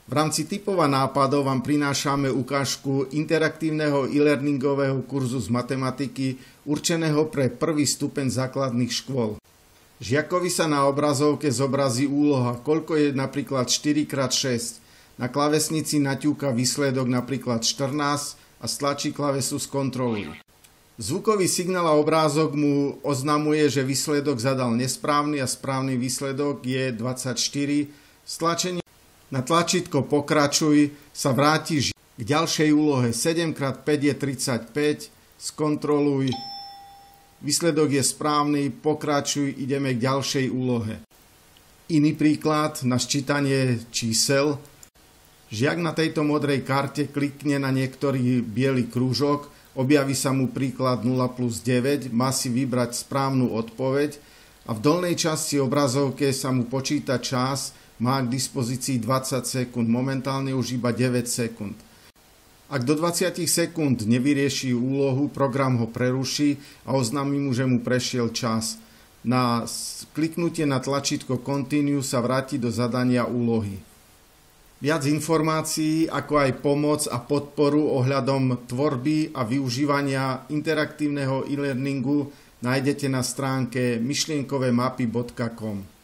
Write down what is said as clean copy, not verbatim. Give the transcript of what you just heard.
V rámci tipov a nápadov vám prinášame ukážku interaktívneho e-learningového kurzu z matematiky určeného pre prvý stupeň základných škôl. Žiakovi sa na obrazovke zobrazí úloha, koľko je napríklad 4x6. Na klávesnici naťúka výsledok napríklad 14 a stlačí klávesu Skontroluj. Zvukový signál a obrázok mu oznamuje, že výsledok zadal nesprávny a správny výsledok je 24. Stlačenie na tlačítko Pokračuj sa vráti k ďalšej úlohe. 7x5 je 35. Skontroluj. Výsledok je správny. Pokračuj. Ideme k ďalšej úlohe. Iný príklad na sčítanie čísel. Žiak na tejto modrej karte klikne na niektorý biely krúžok, objaví sa mu príklad 0 plus 9, má si vybrať správnu odpoveď a v dolnej časti obrazovke sa mu počíta čas, má k dispozícii 20 sekúnd, momentálne už iba 9 sekúnd. Ak do 20 sekúnd nevyrieši úlohu, program ho preruší a oznámi mu, že mu prešiel čas. Na kliknutie na tlačítko Continue sa vráti do zadania úlohy. Viac informácií, ako aj pomoc a podporu ohľadom tvorby a využívania interaktívneho e-learningu nájdete na stránke myšlienkovemapy.com.